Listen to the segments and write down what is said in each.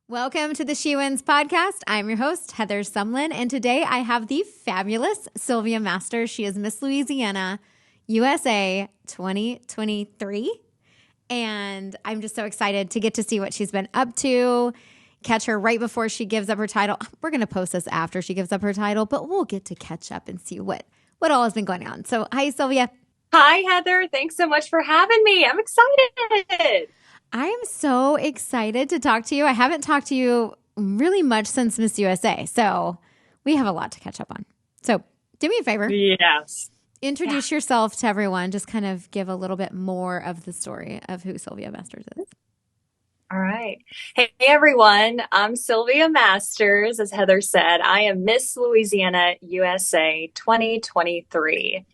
Welcome to the She Wins podcast. I'm your host, Heather Sumlin, and today I have the fabulous Sylvia Masters. She is Miss Louisiana USA 2023, and I'm just so excited to get to see what she's been up to, catch her right before she gives up her title. We're going to post this after she gives up her title, but we'll get to catch up and see what all has been going on. So, hi, Sylvia. Hi, Heather. Thanks so much for having me. I'm excited. I am so excited to talk to you. I haven't talked to you really much since Miss USA, so we have a lot to catch up on. So do me a favor. Yes. Introduce yourself to everyone. Just kind of give a little bit more of the story of who Sylvia Masters is. All right. Hey, everyone. I'm Sylvia Masters. As Heather said, I am Miss Louisiana USA 2023.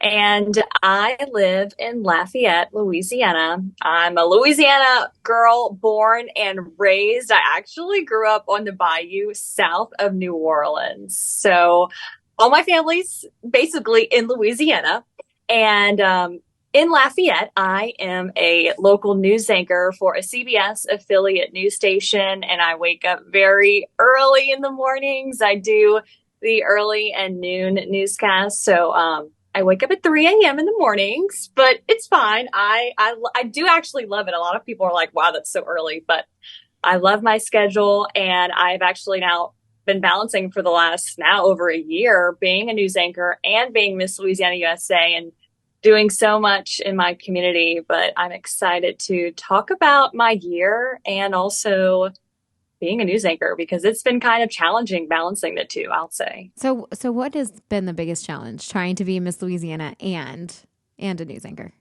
And I live in Lafayette, Louisiana. I'm a Louisiana girl, born and raised. I actually grew up on the bayou south of New Orleans. So all my family's basically in Louisiana. And in Lafayette, I am a local news anchor for a CBS affiliate news station. And I wake up very early in the mornings. I do the early and noon newscast. So, I wake up at 3 a.m. in the mornings, but it's fine. I do actually love it. A lot of people are like, wow, that's so early, but I love my schedule. And I've actually now been balancing for the last now over a year, being a news anchor and being Miss Louisiana USA and doing so much in my community. But I'm excited to talk about my year and also being a news anchor because it's been kind of challenging balancing the two, I'll say. So what has been the biggest challenge trying to be Miss Louisiana and a news anchor?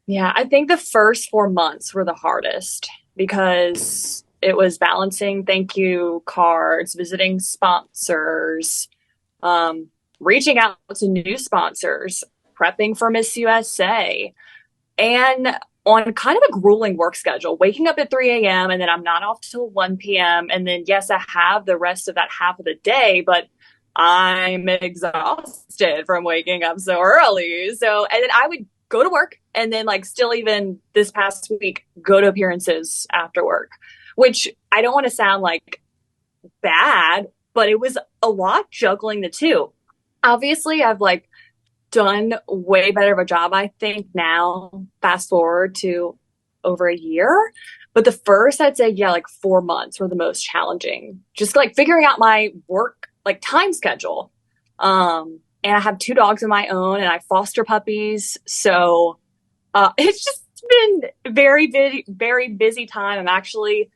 Yeah, I think the first 4 months were the hardest because it was balancing thank you cards, visiting sponsors, reaching out to new sponsors, prepping for Miss USA, and on kind of a grueling work schedule, waking up at 3 a.m. and then I'm not off till 1 p.m. And then, yes, I have the rest of that half of the day, but I'm exhausted from waking up so early. So, and then I would go to work and then still even this past week, go to appearances after work, which I don't want to sound like bad, but it was a lot juggling the two. Obviously, I've done way better of a job, I think, now, fast forward to over a year. But the first, I'd say, 4 months were the most challenging. Just figuring out my work, time schedule. And I have 2 dogs of my own and I foster puppies. So it's just been very busy time. I'm actually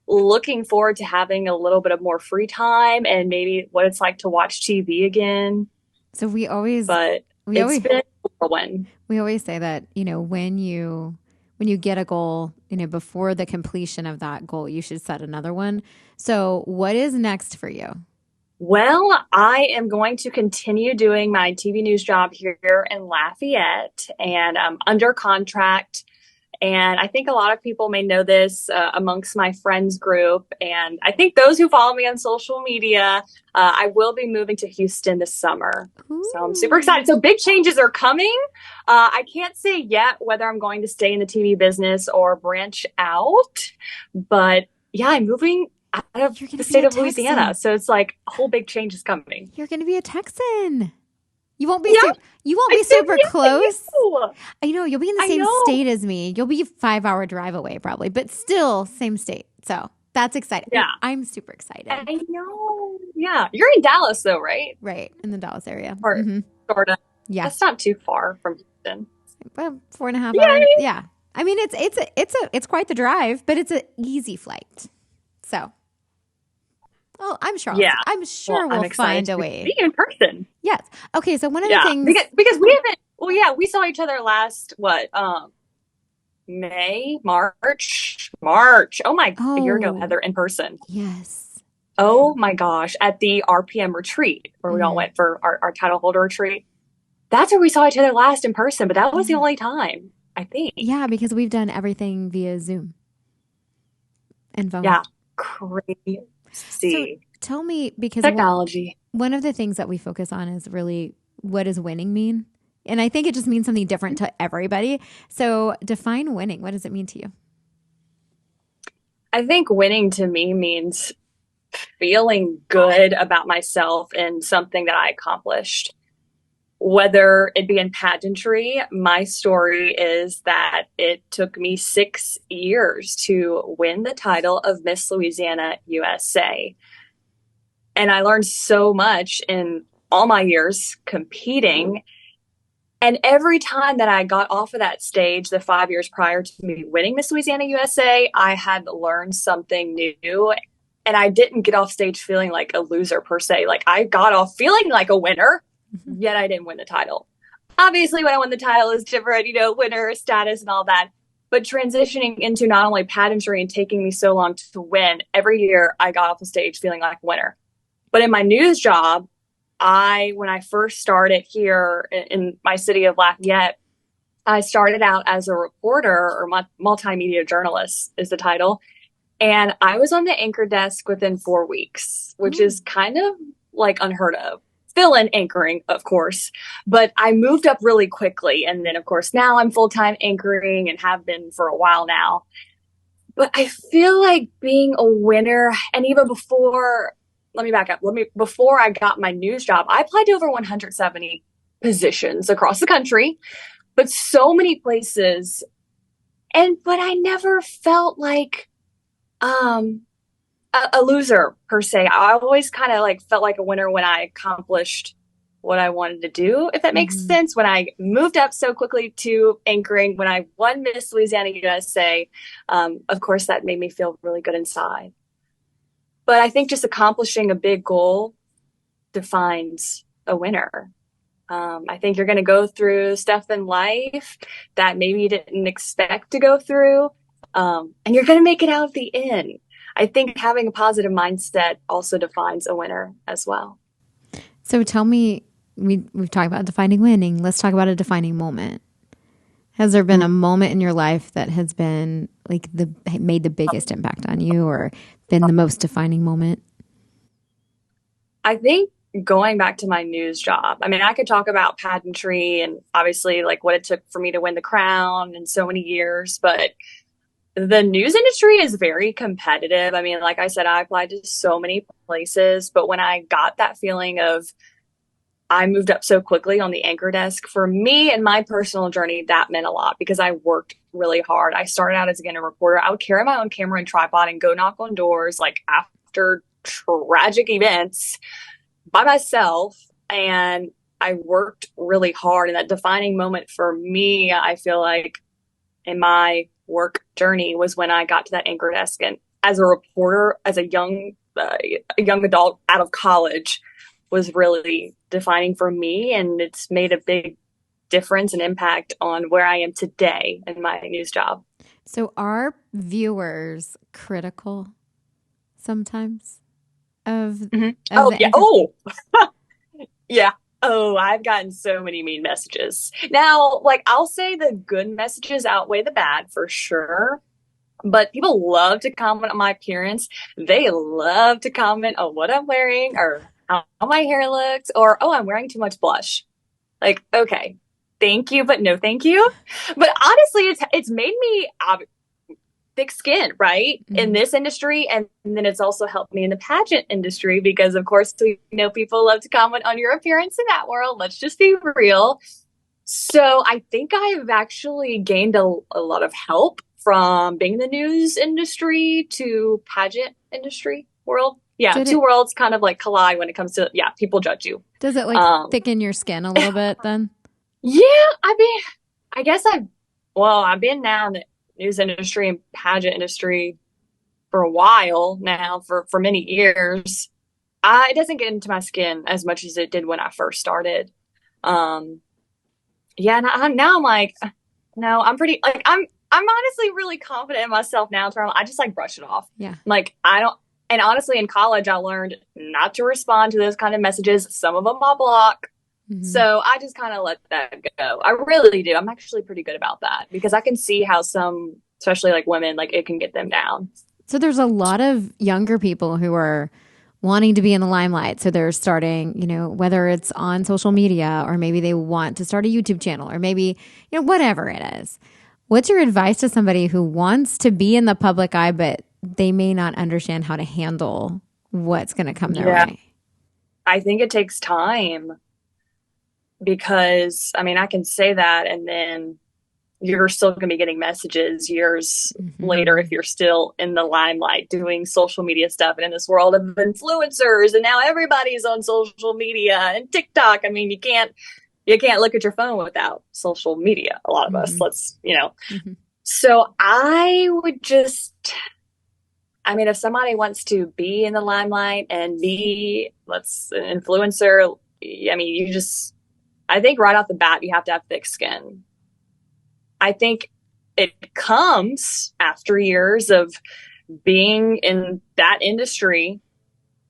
looking forward to having a little bit of more free time and maybe what it's like to watch TV again. So we always been a whirlwind. We always say that, when you get a goal, before the completion of that goal, you should set another one. So what is next for you? Well, I am going to continue doing my TV news job here in Lafayette, and I'm under contract. And I think a lot of people may know this amongst my friends group. And I think those who follow me on social media, I will be moving to Houston this summer. Ooh. So I'm super excited. So big changes are coming. I can't say yet whether I'm going to stay in the TV business or branch out. But yeah, I'm moving out of the state of Louisiana. So it's a whole big change is coming. You're going to be a Texan. You won't be super close. I know you'll be in the same state as me. You'll be a 5-hour drive away probably, but still same state. So that's exciting. Yeah. I'm super excited. I know. Yeah. You're in Dallas though, right? Right. In the Dallas area. Or Florida. Yeah. That's not too far from Houston. About 4.5 hours. Yeah. I mean, it's quite the drive, but it's an easy flight. So. Well, I'm sure. Yeah. I'm sure we'll find a way. Be in person. Yes. Okay. So one of the things because we haven't. Well, yeah, we saw each other last March. A year ago, Heather, in person. Yes. Oh my gosh, at the RPM retreat where we all went for our title holder retreat. That's where we saw each other last in person, but that was the only time, I think. Yeah, because we've done everything via Zoom and phone. Yeah, crazy. So tell me, because technology. One of the things that we focus on is really, what does winning mean? And I think it just means something different to everybody. So define winning. What does it mean to you? I think winning to me means feeling good about myself and something that I accomplished. Whether it be in pageantry, my story is that it took me 6 years to win the title of Miss Louisiana USA. And I learned so much in all my years competing. And every time that I got off of that stage, the 5 years prior to me winning Miss Louisiana USA, I had learned something new. And I didn't get off stage feeling like a loser per se. Like I got off feeling like a winner, yet I didn't win the title. Obviously, when I won the title is different, winner status and all that. But transitioning into not only pageantry and taking me so long to win, every year I got off the stage feeling like a winner. But in my news job, when I first started here in my city of Lafayette, I started out as a reporter, or multimedia journalist is the title. And I was on the anchor desk within 4 weeks, which is kind of like unheard of. Fill-in anchoring, of course, but I moved up really quickly. And then, of course, now I'm full-time anchoring and have been for a while now. But I feel like being a winner, and even before, let me back up. Before I got my news job, I applied to over 170 positions across the country, but so many places. But I never felt like, a loser per se. I always kind of like felt like a winner when I accomplished what I wanted to do, if that makes sense. When I moved up so quickly to anchoring, when I won Miss Louisiana USA, of course, that made me feel really good inside. But I think just accomplishing a big goal defines a winner. I think you're going to go through stuff in life that maybe you didn't expect to go through, and you're going to make it out at the end. I think having a positive mindset also defines a winner as well. So tell me, we've talked about defining winning. Let's talk about a defining moment. Has there been a moment in your life that has been like made the biggest impact on you, or been the most defining moment? I think going back to my news job, I mean, I could talk about pageantry and obviously like what it took for me to win the crown in so many years, but the news industry is very competitive. I mean, like I said, I applied to so many places, but when I got that feeling of I moved up so quickly on the anchor desk, for me and my personal journey, that meant a lot because I worked really hard. I started out as again a reporter. I would carry my own camera and tripod and go knock on doors like after tragic events by myself. And I worked really hard. And that defining moment for me, I feel like in my work journey was when I got to that anchor desk. And as a reporter, as a young adult out of college, was really defining for me. And it's made a big difference and impact on where I am today in my news job. So are viewers critical sometimes of yeah. Yeah. Oh, I've gotten so many mean messages. Now, like, I'll say the good messages outweigh the bad for sure. But people love to comment on my appearance. They love to comment on what I'm wearing or how my hair looks or, oh, I'm wearing too much blush. Like, okay, thank you, but no thank you. But honestly, it's made me thick skin, right? In this industry. And then it's also helped me in the pageant industry because, of course, we know people love to comment on your appearance in that world. Let's just be real. So I think I've actually gained a lot of help from being in the news industry to pageant industry world. Yeah, two worlds kind of like collide when it comes to, people judge you. Does it like thicken your skin a little bit then? Yeah, I mean, I guess I've been now in the news industry and pageant industry for a while now, for many years. It doesn't get into my skin as much as it did when I first started. Now I'm like, no, I'm pretty, like, I'm honestly really confident in myself now. I just like brush it off. Yeah. Like, I don't, and honestly, in college, I learned not to respond to those kind of messages. Some of them I'll block. Mm-hmm. So I just kind of let that go. I really do. I'm actually pretty good about that because I can see how some, especially like women, like it can get them down. So there's a lot of younger people who are wanting to be in the limelight. So they're starting, whether it's on social media or maybe they want to start a YouTube channel or maybe, whatever it is. What's your advice to somebody who wants to be in the public eye, but they may not understand how to handle what's going to come their Yeah. way. I think it takes time because, I mean, I can say that and then you're still going to be getting messages years later if you're still in the limelight doing social media stuff and in this world of influencers. And now everybody's on social media and TikTok. I mean, you can't look at your phone without social media. A lot of us, So I would if somebody wants to be in the limelight and be, an influencer, I mean, I think right off the bat, you have to have thick skin. I think it comes after years of being in that industry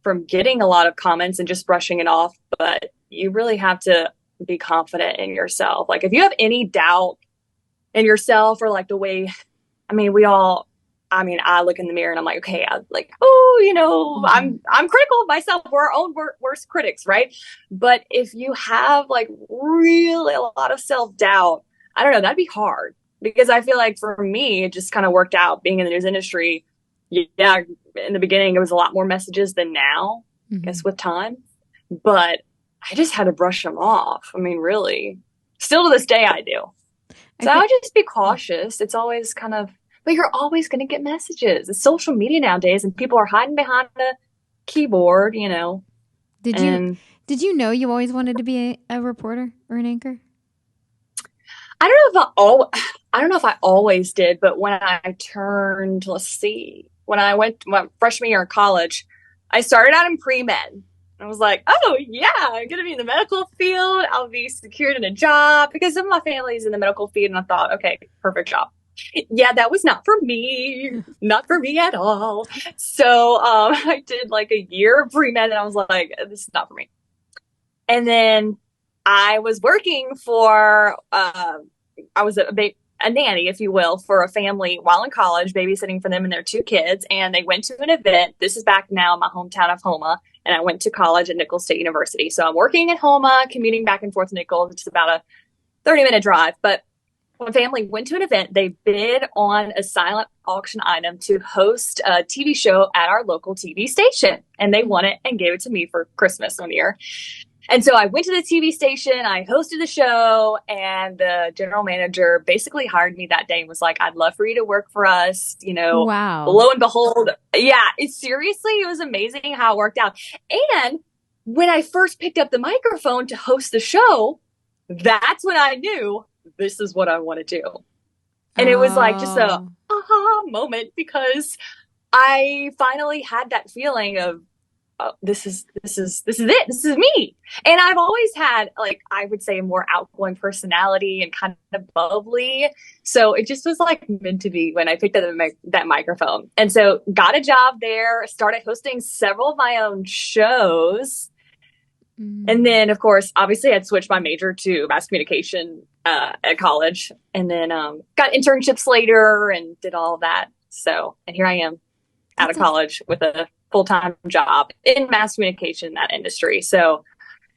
from getting a lot of comments and just brushing it off. But you really have to be confident in yourself. Like if you have any doubt in yourself or like the way, I look in the mirror and I'm like, okay, I'm critical of myself. We're our own worst critics, right? But if you have like really a lot of self-doubt, I don't know, that'd be hard because I feel like for me, it just kind of worked out being in the news industry. Yeah, in the beginning, it was a lot more messages than now, I guess, with time. But I just had to brush them off. I mean, really, still to this day, I do. So I would just be cautious. It's always but you're always going to get messages. It's social media nowadays, and people are hiding behind a keyboard, Did you know you always wanted to be a reporter or an anchor? I don't know if I always did, but when I turned, when I went my freshman year in college, I started out in pre-med. I was like, oh yeah, I'm going to be in the medical field. I'll be secured in a job because some of my family's in the medical field. And I thought, okay, perfect job. Yeah, that was not for me. Not for me at all. So I did like a year of pre-med and I was like, this is not for me. And then I was working for, I was a nanny, if you will, for a family while in college, babysitting for them and their 2 kids. And they went to an event. This is back now in my hometown of Houma. And I went to college at Nicholls State University. So I'm working at Houma, commuting back and forth to Nicholls, which is about a 30-minute drive. But when family went to an event, they bid on a silent auction item to host a TV show at our local TV station. And they won it and gave it to me for Christmas one year. And so I went to the TV station, I hosted the show, and the general manager basically hired me that day and was like, I'd love for you to work for us. Wow. Lo and behold, yeah, it was amazing how it worked out. And when I first picked up the microphone to host the show, that's when I knew this is what I want to do. And it was like just a aha moment because I finally had that feeling of, this is it. This is me. And I've always had, like, I would say a more outgoing personality and kind of bubbly. So it just was like meant to be when I picked up that microphone. And so got a job there, started hosting several of my own shows. And then, of course, obviously I'd switched my major to mass communication at college. And then got internships later and did all of that. So, and here I am out of college with a full-time job in mass communication in that industry. So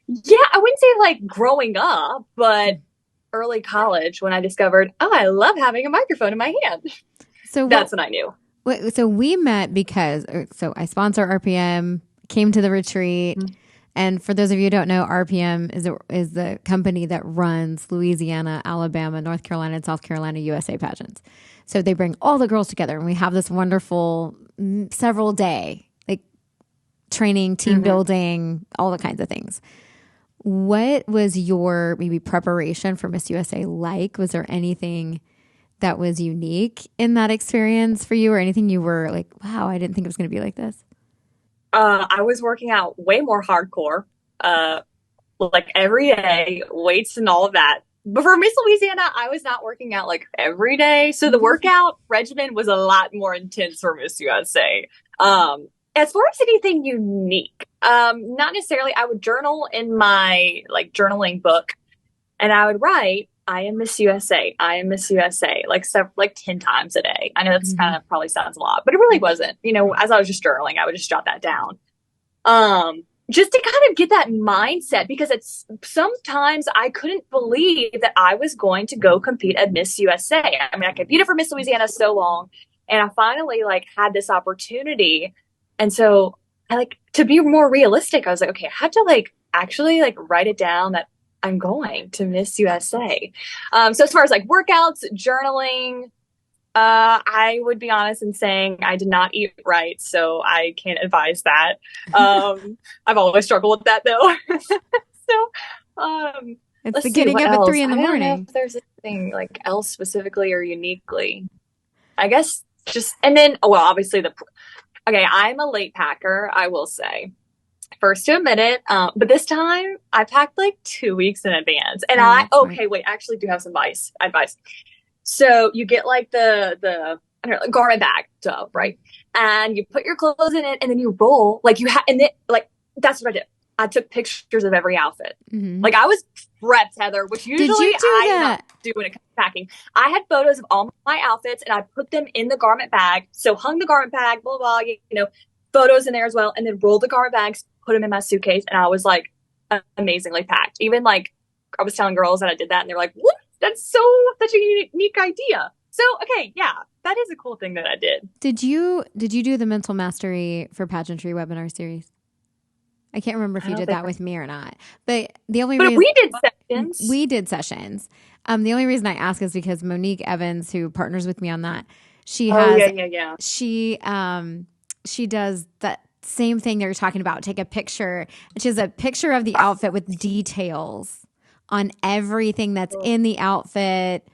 yeah, I wouldn't say like growing up, but early college when I discovered, I love having a microphone in my hand. So that's when I knew. So we met because, I sponsor RPM, came to the retreat. And for those of you who don't know, RPM is the company that runs Louisiana, Alabama, North Carolina, and South Carolina USA pageants. So they bring all the girls together and we have this wonderful several day training, team building, all the kinds of things. What was your maybe preparation for Miss USA like? Was there anything that was unique in that experience for you or anything you were like, wow, I didn't think it was going to be like this? I was working out way more hardcore, like every day, weights and all of that. But for Miss Louisiana, I was not working out like every day. So the workout regimen was a lot more intense for Miss USA. As far as anything unique, not necessarily. I would journal in my journaling book and I would write, I am Miss USA. I am Miss USA, like 10 times a day. I know that's kind of probably sounds a lot, but it really wasn't. As I was just journaling, I would just jot that down. Just to kind of get that mindset because sometimes I couldn't believe that I was going to go compete at Miss USA. I mean, I competed for Miss Louisiana so long. And I finally like had this opportunity. And so I like, to be more realistic, I was like, okay, I have to like actually like write it down that I'm going to Miss USA. So as far as like workouts, journaling, I would be honest in saying I did not eat right, so I can't advise that. I've always struggled with that though. So, It's let's the see getting what up at else. 3 in the I don't know morning. if there's anything like else specifically or uniquely. I guess just, and then, well, obviously okay, I'm a late packer, I will say. First to admit it, but this time I packed like 2 weeks in advance. And okay, wait, I actually do have some advice. So you get like the I don't know, garment bag, right? And you put your clothes in it, and then you roll like you have, and then like that's what I did. I took pictures of every outfit. Mm-hmm. Like I was prepped, Heather, which usually I do not do when it comes to packing. I had photos of all my outfits, and I put them in the garment bag. So hung the garment bag, blah blah, you know, photos in there as well, and then rolled the garment bags, put them in my suitcase, and I was like amazingly packed. Even like I was telling girls that I did that, and they're like, "What? That's such a unique idea." So, okay, yeah, that is a cool thing that I did. Did you do the mental mastery for pageantry webinar series? I can't remember if you did that with me or not. But the only reason we did sessions. We did sessions. The only reason I ask is because Monique Evans, who partners with me on that, she does that same thing you're talking about. Take a picture. She has a picture of the outfit with details on everything that's in the outfit,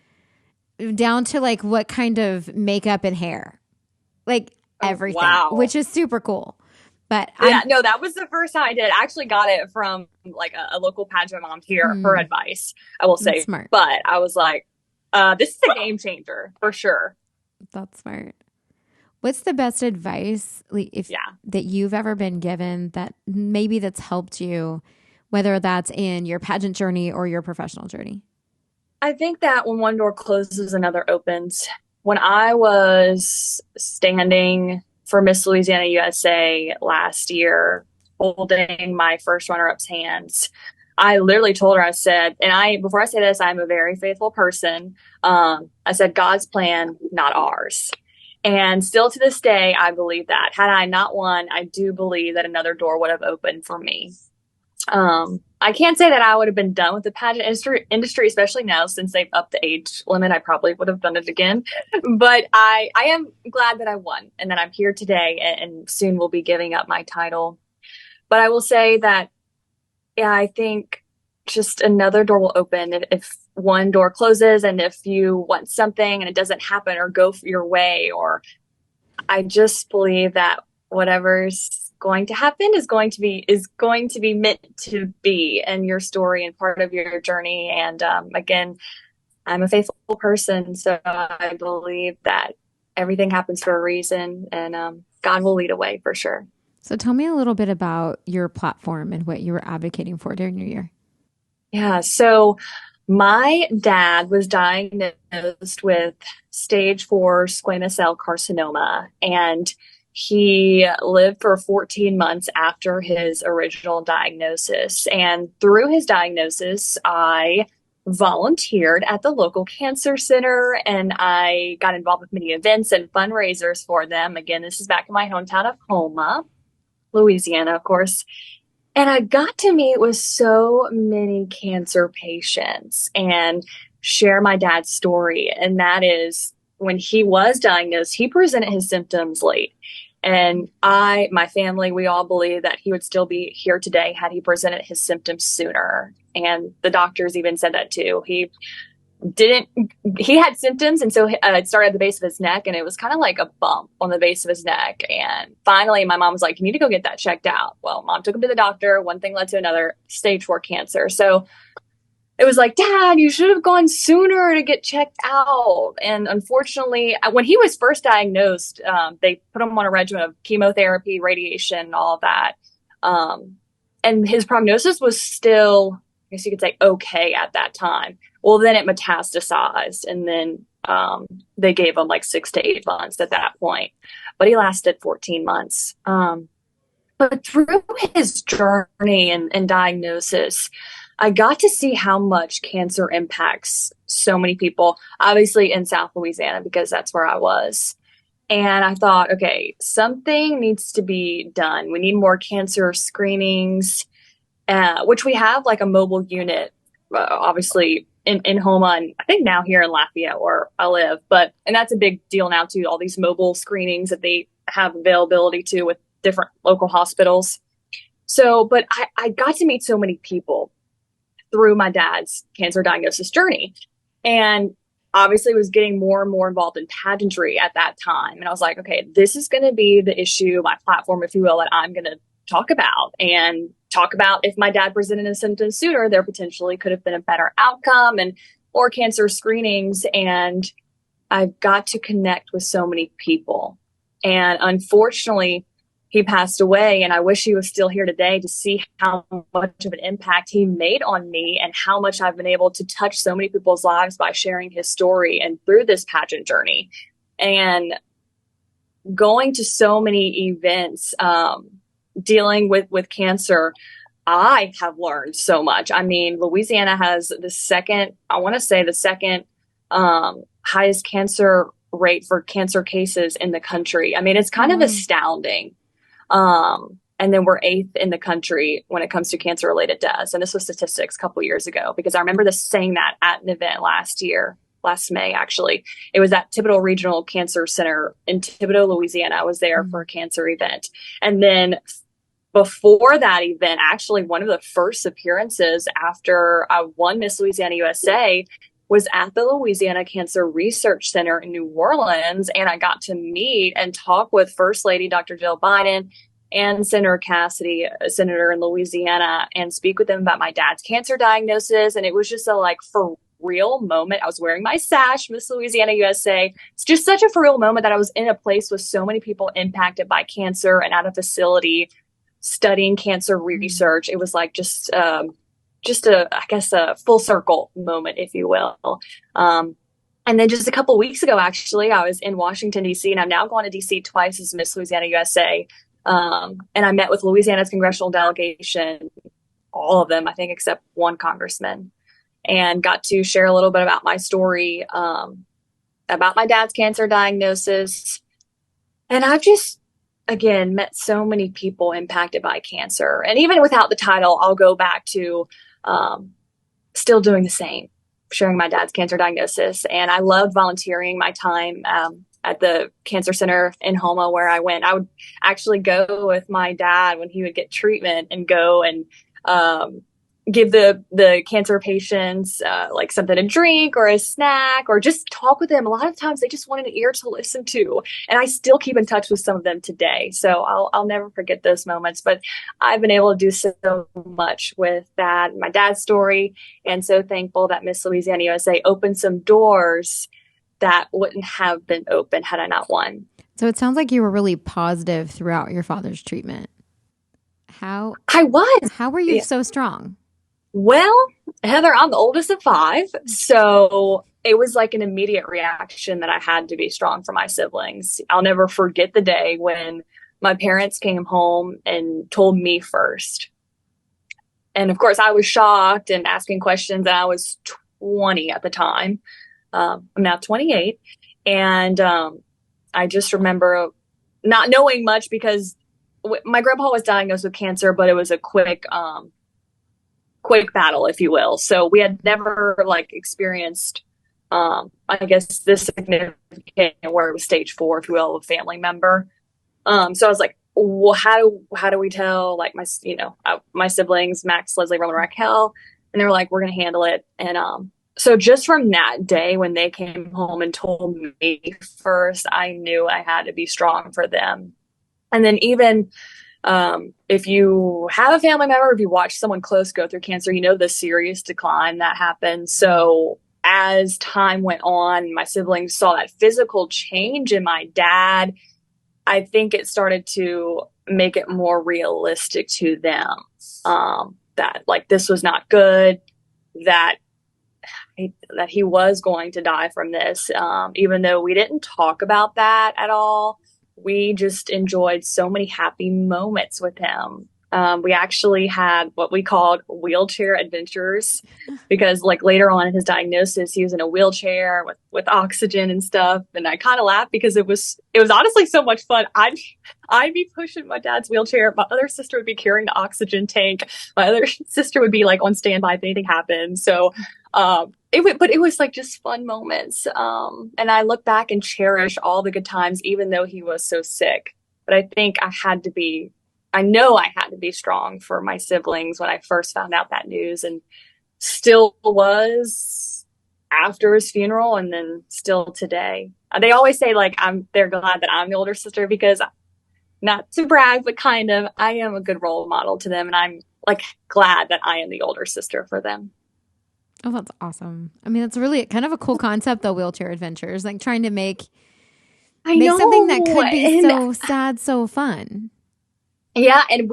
down to like what kind of makeup and hair, like everything, which is super cool. But no, that was the first time I did. I actually got it from like a local pageant mom here, her advice, I will say. Smart. But I was like, this is a game changer for sure. That's smart. What's the best advice that you've ever been given that maybe that's helped you, whether that's in your pageant journey or your professional journey? I think that when one door closes, another opens. When I was standing for Miss Louisiana USA last year, holding my first runner-up's hands, I literally told her, I said, before I say this, I'm a very faithful person. I said, God's plan, not ours. And still to this day, I believe that. Had I not won, I do believe that another door would have opened for me. I can't say that I would have been done with the pageant industry, especially now since they've upped the age limit. I probably would have done it again. But I am glad that I won and that I'm here today, and soon will be giving up my title. But I will say that, yeah, I think just another door will open if one door closes, and if you want something and it doesn't happen or go your way, or I just believe that whatever's going to happen is going to be meant to be in your story and part of your journey. And again, I'm a faithful person, so I believe that everything happens for a reason, and God will lead a way for sure. So tell me a little bit about your platform and what you were advocating for during your year. Yeah, so my dad was diagnosed with stage 4 squamous cell carcinoma, and he lived for 14 months after his original diagnosis. And through his diagnosis, I volunteered at the local cancer center, and I got involved with many events and fundraisers for them. Again, this is back in my hometown of Houma, Louisiana, of course. And I got to meet with so many cancer patients and share my dad's story. And that is, when he was diagnosed, he presented his symptoms late. And my family, we all believe that he would still be here today had he presented his symptoms sooner. And the doctors even said that too. He had symptoms, and so it started at the base of his neck, and it was kind of like a bump on the base of his neck. And finally, my mom was like, you need to go get that checked out. Well, mom took him to the doctor. One thing led to another, stage 4 cancer. So it was like, Dad, you should have gone sooner to get checked out. And unfortunately, when he was first diagnosed, they put him on a regimen of chemotherapy, radiation, all of that. And his prognosis was still, I guess you could say, okay at that time. Well, then it metastasized, and then they gave him like 6 to 8 months at that point. But he lasted 14 months. But through his journey and diagnosis, I got to see how much cancer impacts so many people, obviously in South Louisiana, because that's where I was. And I thought, okay, something needs to be done. We need more cancer screenings, which we have like a mobile unit, obviously in Houma, and I think now here in Lafayette where I live. And that's a big deal now too, all these mobile screenings that they have availability to with different local hospitals. So, but I got to meet so many people through my dad's cancer diagnosis journey. And obviously was getting more and more involved in pageantry at that time. And I was like, okay, this is going to be the issue, my platform, if you will, that I'm going to talk about if my dad presented a symptom sooner, there potentially could have been a better outcome and or cancer screenings. And I've got to connect with so many people. And unfortunately, he passed away, and I wish he was still here today to see how much of an impact he made on me and how much I've been able to touch so many people's lives by sharing his story and through this pageant journey. And going to so many events, dealing with cancer, I have learned so much. I mean, Louisiana has the second highest cancer rate for cancer cases in the country. I mean, it's kind of astounding. And then we're 8th in the country when it comes to cancer related deaths. And this was statistics a couple years ago, because I remember saying that at an event last May, actually. It was at Thibodeau Regional Cancer Center in Thibodeau, Louisiana. I was there for a cancer event. And then before that event, actually one of the first appearances after I won Miss Louisiana USA was at the Louisiana Cancer Research Center in New Orleans. And I got to meet and talk with First Lady Dr. Jill Biden and Senator Cassidy, a senator in Louisiana, and speak with them about my dad's cancer diagnosis. And it was just a for real moment. I was wearing my sash, Miss Louisiana USA. It's just such a for real moment that I was in a place with so many people impacted by cancer and at a facility studying cancer research. It was like just a full circle moment, if you will. And then just a couple of weeks ago, actually, I was in Washington, D.C., and I'm now going to D.C. twice as Miss Louisiana USA. And I met with Louisiana's congressional delegation, all of them, I think, except one congressman, and got to share a little bit about my story, about my dad's cancer diagnosis. And I've just, again, met so many people impacted by cancer. And even without the title, I'll go back to still doing the same, sharing my dad's cancer diagnosis. And I loved volunteering my time at the cancer center in Houma where I went. I would actually go with my dad when he would get treatment and go and give the cancer patients something to drink or a snack or just talk with them. A lot of times they just wanted an ear to listen to. And I still keep in touch with some of them today. So I'll never forget those moments. But I've been able to do so much with that, my dad's story, and so thankful that Miss Louisiana USA opened some doors that wouldn't have been open had I not won. So it sounds like you were really positive throughout your father's treatment. How were you so strong? Well, Heather, I'm the oldest of 5. So it was like an immediate reaction that I had to be strong for my siblings. I'll never forget the day when my parents came home and told me first. And of course, I was shocked and asking questions. And I was 20 at the time. I'm now 28. And I just remember not knowing much because my grandpa was diagnosed with cancer, but it was a quick battle, if you will. So we had never experienced, I guess, this significant where it was stage 4, if you will, of a family member. So I was like, well, how do we tell my siblings, Max, Leslie, Roman, Raquel, and they were like, we're going to handle it. And so just from that day when they came home and told me first, I knew I had to be strong for them. And then even if you have a family member, if you watch someone close go through cancer, you know the serious decline that happens. So as time went on, my siblings saw that physical change in my dad. I think it started to make it more realistic to them that this was not good, that he was going to die from this, even though we didn't talk about that at all. We just enjoyed so many happy moments with him. We actually had what we called wheelchair adventures because like later on in his diagnosis, he was in a wheelchair with oxygen and stuff. And I kind of laughed because it was honestly so much fun. I'd be pushing my dad's wheelchair. My other sister would be carrying the oxygen tank. My other sister would be like on standby if anything happened. So, it was like just fun moments. And I look back and cherish all the good times, even though he was so sick. But I know I had to be strong for my siblings when I first found out that news, and still was after his funeral and then still today. They always say like they're glad that I'm the older sister because, not to brag, but kind of, I am a good role model to them, and I'm like glad that I am the older sister for them. Oh, that's awesome. I mean, it's really kind of a cool concept, though, wheelchair adventures, like trying to make something that could be so sad, so fun. Yeah. And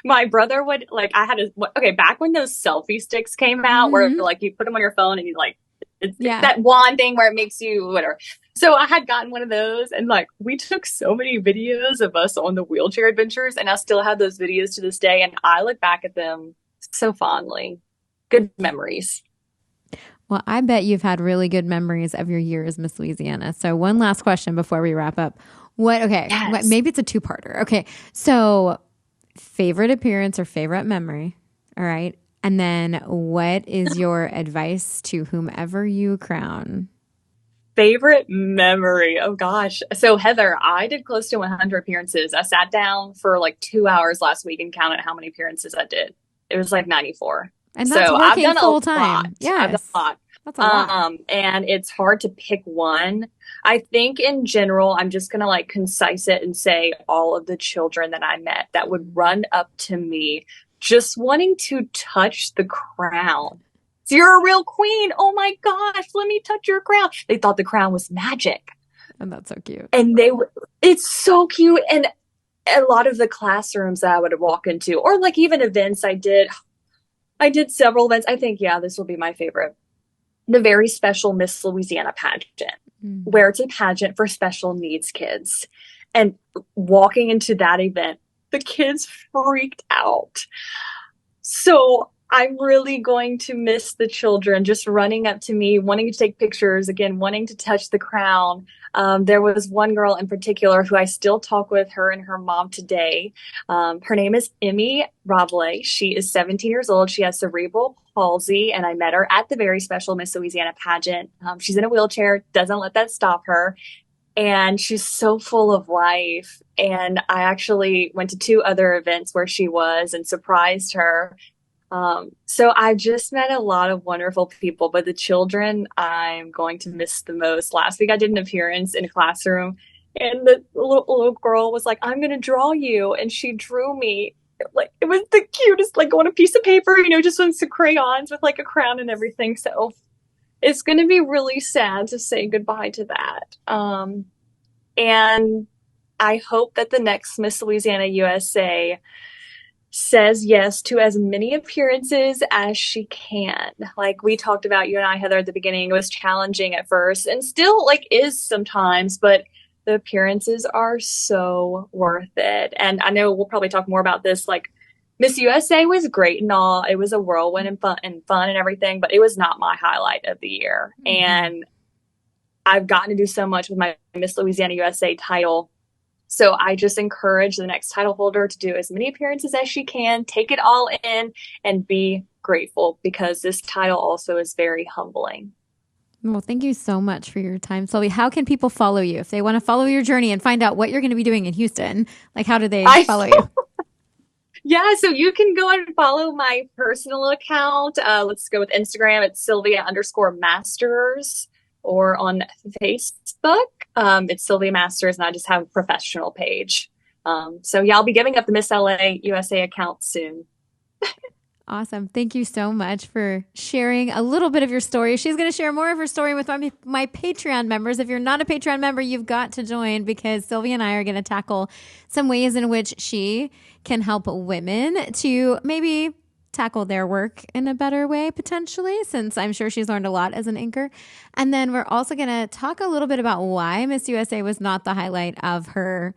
my brother would like, back when those selfie sticks came out where like you put them on your phone and you like, it's that wand thing where it makes you whatever. So I had gotten one of those, and like we took so many videos of us on the wheelchair adventures, and I still have those videos to this day. And I look back at them so fondly. Good memories. Well, I bet you've had really good memories of your year as Miss Louisiana. So one last question before we wrap up. Maybe it's a two-parter. Okay. So favorite appearance or favorite memory. All right. And then what is your advice to whomever you crown? Favorite memory. Oh gosh. So Heather, I did close to 100 appearances. I sat down for like 2 hours last week and counted how many appearances I did. It was like 94. And that's working I've done full time. Yeah, I've done a lot. That's a lot. And it's hard to pick one. I think in general, I'm just going to like concise it and say all of the children that I met that would run up to me just wanting to touch the crown. So you're a real queen. Oh my gosh, let me touch your crown. They thought the crown was magic. And that's so cute. And it's so cute. And a lot of the classrooms that I would walk into, or like even events I did several events. I think, this will be my favorite. The very special Miss Louisiana pageant, where it's a pageant for special needs kids. And walking into that event, the kids freaked out. So I'm really going to miss the children just running up to me, wanting to take pictures, again, wanting to touch the crown. There was one girl in particular who I still talk with, her and her mom today. Her name is Emmy Robley. She is 17 years old. She has cerebral palsy, and I met her at the very special Miss Louisiana pageant. She's in a wheelchair, doesn't let that stop her. And she's so full of life. And I actually went to 2 other events where she was and surprised her. So I just met a lot of wonderful people, but the children I'm going to miss the most. Last week I did an appearance in a classroom, and the little girl was like, "I'm going to draw you." And she drew me. Like, it was the cutest, like on a piece of paper, just with some crayons with like a crown and everything. So it's going to be really sad to say goodbye to that. And I hope that the next Miss Louisiana USA says yes to as many appearances as she can. Like we talked about, you and I, Heather, at the beginning, it was challenging at first and still like is sometimes, but the appearances are so worth it. And I know we'll probably talk more about this. Like Miss USA was great and all. It was a whirlwind and fun and everything, but it was not my highlight of the year. Mm-hmm. And I've gotten to do so much with my Miss Louisiana USA title. So I just encourage the next title holder to do as many appearances as she can, take it all in, and be grateful, because this title also is very humbling. Well, thank you so much for your time, Sylvia. How can people follow you if they want to follow your journey and find out what you're going to be doing in Houston? Like, how do they follow you? Yeah, so you can go and follow my personal account. Let's go with Instagram. It's Sylvia_Masters. Or on Facebook, it's Sylvia Masters, and I just have a professional page. So I'll be giving up the Miss LA USA account soon. Awesome. Thank you so much for sharing a little bit of your story. She's going to share more of her story with my Patreon members. If you're not a Patreon member, you've got to join, because Sylvia and I are going to tackle some ways in which she can help women to maybe tackle their work in a better way, potentially, since I'm sure she's learned a lot as an anchor. And then we're also going to talk a little bit about why Miss USA was not the highlight of her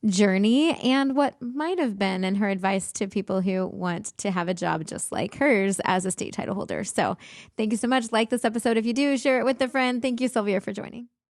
journey and what might have been, and her advice to people who want to have a job just like hers as a state title holder. So thank you so much. Like this episode if you do, share it with a friend. Thank you, Sylvia, for joining.